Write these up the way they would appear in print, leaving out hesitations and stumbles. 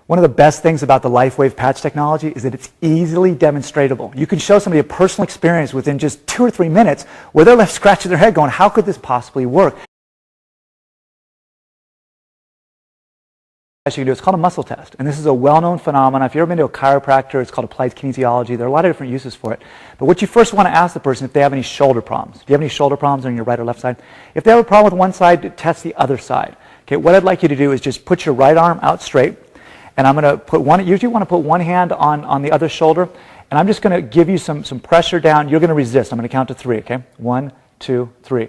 One of the best things about the LifeWave patch technology is that it's easily demonstratable. You can show somebody a personal experience within just 2 or 3 minutes where they're left scratching their head going, how could this possibly work? You can do. It's called a muscle test, and this is a well-known phenomenon. If you've ever been to a chiropractor, it's called applied kinesiology. There are a lot of different uses for it. But what you first want to ask the person if they have any shoulder problems. Do you have any shoulder problems on your right or left side? If they have a problem with one side, test the other side. Okay, what I'd like you to do is just put your right arm out straight, and I'm going to put one. Usually, you want to put one hand on the other shoulder, and I'm just going to give you some pressure down. You're going to resist. I'm going to count to 3. Okay, 1, 2, 3.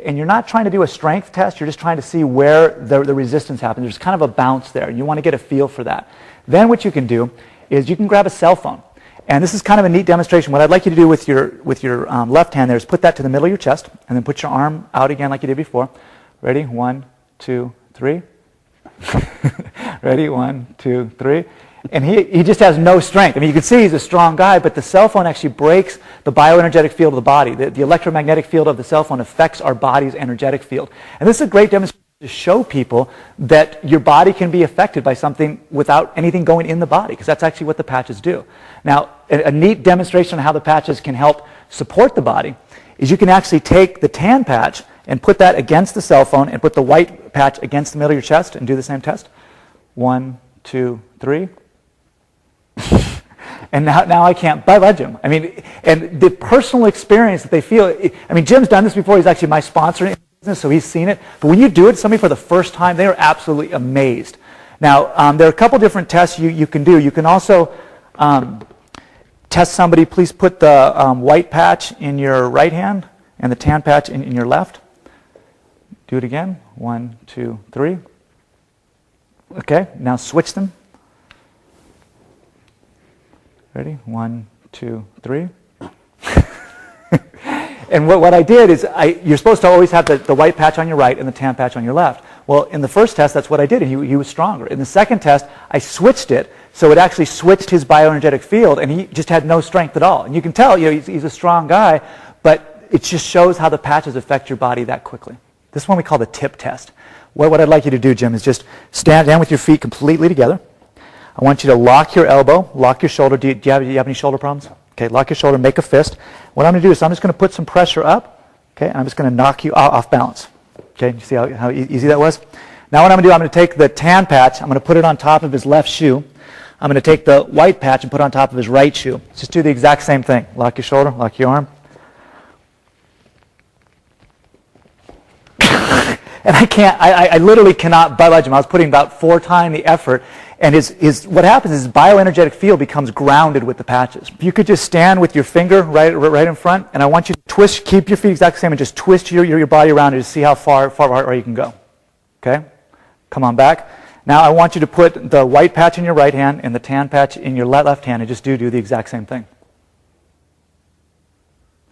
And you're not trying to do a strength test, you're just trying to see where the resistance happens. There's kind of a bounce there, and you want to get a feel for that. Then what you can do is you can grab a cell phone. And this is kind of a neat demonstration. What I'd like you to do with your left hand there is put that to the middle of your chest, and then put your arm out again like you did before. Ready? 1, 2, 3. Ready? 1, 2, 3. And he just has no strength. I mean, you can see he's a strong guy, but the cell phone actually breaks the bioenergetic field of the body. The electromagnetic field of the cell phone affects our body's energetic field. And this is a great demonstration to show people that your body can be affected by something without anything going in the body, because that's actually what the patches do. Now, a neat demonstration of how the patches can help support the body is you can actually take the tan patch and put that against the cell phone and put the white patch against the middle of your chest and do the same test. 1, 2, 3. And now I can't budge him. I mean, and the personal experience that they feel, I mean, Jim's done this before. He's actually my sponsor in business, so he's seen it. But when you do it to somebody for the first time, they are absolutely amazed. Now, there are a couple different tests you can do. You can also test somebody. Please put the white patch in your right hand and the tan patch in your left. Do it again. 1, 2, 3. Okay, now switch them. Ready? 1, 2, 3. And what I did is, you're supposed to always have the white patch on your right and the tan patch on your left. Well, in the first test, that's what I did, and he was stronger. In the second test, I switched it, so it actually switched his bioenergetic field, and he just had no strength at all. And you can tell, he's a strong guy, but it just shows how the patches affect your body that quickly. This one we call the tip test. What I'd like you to do, Jim, is just stand down with your feet completely together. I want you to lock your elbow, lock your shoulder. Do you have any shoulder problems? Okay, lock your shoulder, make a fist. What I'm going to do is I'm just going to put some pressure up, okay, and I'm just going to knock you off balance. Okay, you see how easy that was? Now what I'm going to do, I'm going to take the tan patch, I'm going to put it on top of his left shoe. I'm going to take the white patch and put it on top of his right shoe. Just do the exact same thing. Lock your shoulder, lock your arm. And I literally cannot budge him. I was putting about 4 times the effort. And what happens is his bioenergetic field becomes grounded with the patches. If you could just stand with your finger right in front, and I want you to twist, keep your feet exactly the same, and just twist your body around and just see how far you can go. Okay? Come on back. Now I want you to put the white patch in your right hand and the tan patch in your left hand and just do the exact same thing.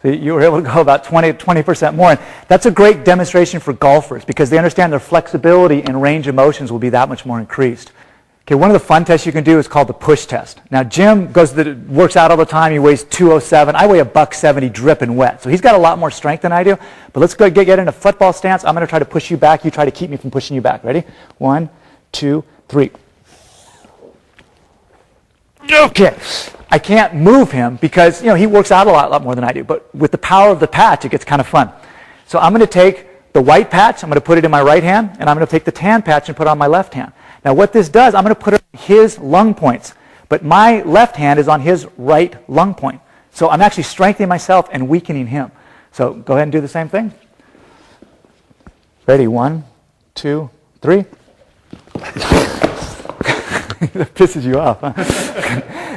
So you were able to go about 20% more. And that's a great demonstration for golfers because they understand their flexibility and range of motions will be that much more increased. Okay, one of the fun tests you can do is called the push test. Now, Jim works out all the time. He weighs 207. I weigh $170 dripping wet. So he's got a lot more strength than I do. But let's go get in a football stance. I'm going to try to push you back. You try to keep me from pushing you back. Ready? 1, 2, 3. Okay. I can't move him because, he works out a lot more than I do. But with the power of the patch, it gets kind of fun. So I'm going to take the white patch. I'm going to put it in my right hand. And I'm going to take the tan patch and put it on my left hand. Now what this does, I'm going to put it on his lung points, but my left hand is on his right lung point. So I'm actually strengthening myself and weakening him. So go ahead and do the same thing. Ready? 1, 2, 3. That pisses you off, huh?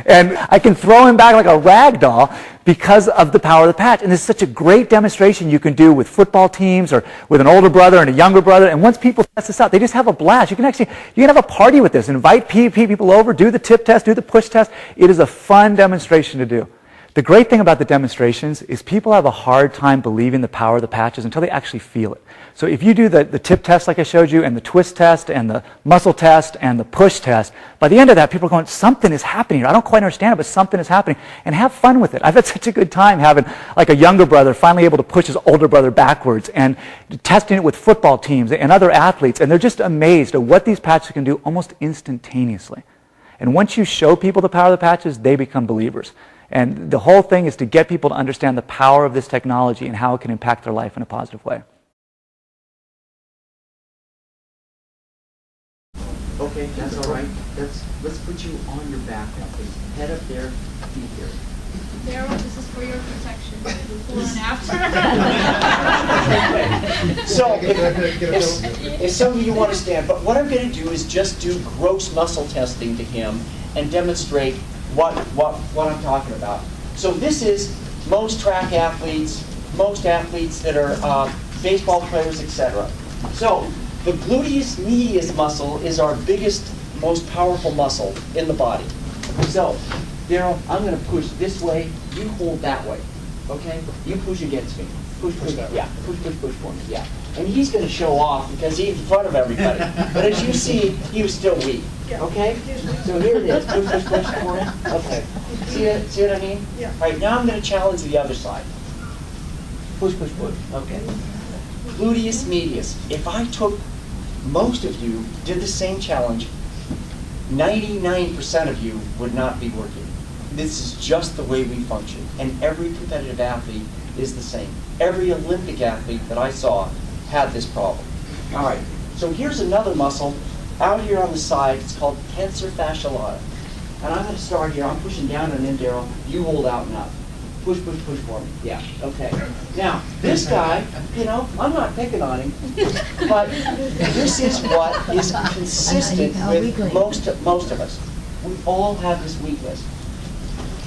And I can throw him back like a rag doll because of the power of the patch. And this is such a great demonstration you can do with football teams or with an older brother and a younger brother. And once people test this out, they just have a blast. You can have a party with this. Invite people over, do the tip test, do the push test. It is a fun demonstration to do. The great thing about the demonstrations is people have a hard time believing the power of the patches until they actually feel it. So if you do the tip test like I showed you and the twist test and the muscle test and the push test, by the end of that people are going, something is happening here. I don't quite understand it, but something is happening. And have fun with it. I've had such a good time having like a younger brother finally able to push his older brother backwards and testing it with football teams and other athletes. And they're just amazed at what these patches can do almost instantaneously. And once you show people the power of the patches, they become believers. And the whole thing is to get people to understand the power of this technology and how it can impact their life in a positive way. Okay, that's all right. Let's put you on your back now, please. Head up there, feet here. Daryl, this is for your protection. Before and after. So, if some of you want to stand, but what I'm going to do is just do gross muscle testing to him and demonstrate what I'm talking about. So this is most track athletes, most athletes that are baseball players, etc. So the gluteus medius muscle is our biggest, most powerful muscle in the body. So, Daryl, I'm going to push this way, you hold that way, okay? You push against me. Push, yeah, push for me, yeah. And he's going to show off because he's in front of everybody. But as you see, he was still weak, okay? So here it is, push for him, okay. See what I mean? Yeah. All right, now I'm going to challenge the other side. Push, okay. Gluteus medius. If I took most of you, did the same challenge, 99% of you would not be working. This is just the way we function. And every competitive athlete is the same. Every Olympic athlete that I saw had this problem. All right, so here's another muscle out here on the side. It's called tensor fasciae lata. And I'm going to start here. I'm pushing down and in, Daryl. You hold out and up. Push for me. Yeah, okay. Now, this guy, you know, I'm not picking on him, but this is what is consistent with most of us. We all have this weakness.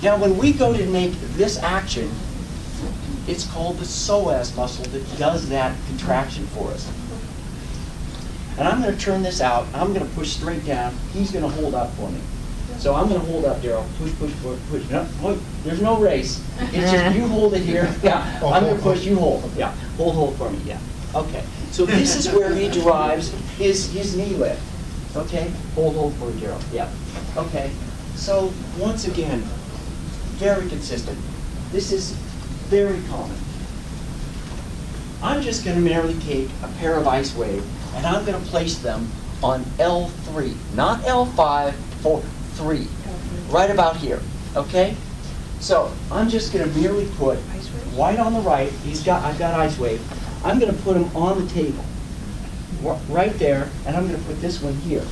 Now, when we go to make this action, it's called the psoas muscle that does that contraction for us. And I'm going to turn this out. I'm going to push straight down. He's going to hold up for me. So I'm going to hold up, Daryl. Push. No, there's no race. It's just you hold it here. Yeah. I'm going to push. You hold. Yeah. Hold for me. Yeah. Okay. So this is where he derives his knee lift. Okay. Hold for Daryl. Yeah. Okay. So once again, very consistent. This is very common. I'm just going to merely take a pair of ice wave and I'm going to place them on L3, not L5, 4. 3, right about here, okay? So I'm just going to merely put White on the right. I've got ice wave. I'm going to put him on the table, right there, and I'm going to put this one here.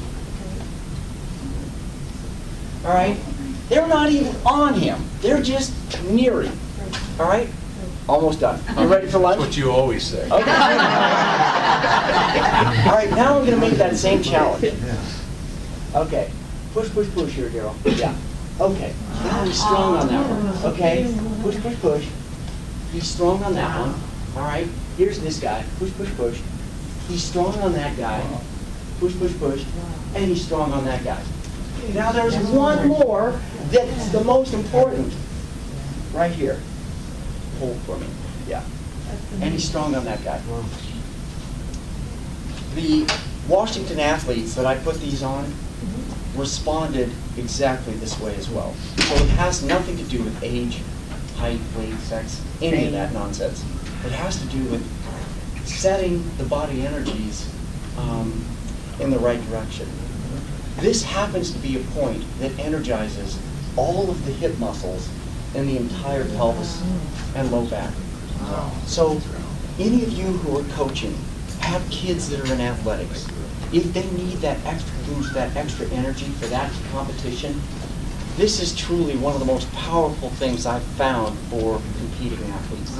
All right? They're not even on him. They're just near him. All right? Almost done. You ready for lunch? That's what you always say. Okay. All right, now I'm going to make that same challenge. Okay. Push here, Daryl. Yeah. Okay. Now he's strong on that one. Okay. Push. He's strong on that one. All right. Here's this guy. Push. He's strong on that guy. Push. And he's strong on that guy. Now there's one more that's the most important. Right here. Hold for me. Yeah. And he's strong on that guy. The Washington athletes that I put these on responded exactly this way as well. So it has nothing to do with age, height, weight, sex, any of that nonsense. It has to do with setting the body energies in the right direction. This happens to be a point that energizes all of the hip muscles in the entire pelvis and low back. So any of you who are coaching, have kids that are in athletics, if they need that extra boost, that extra energy for that competition, this is truly one of the most powerful things I've found for competing athletes.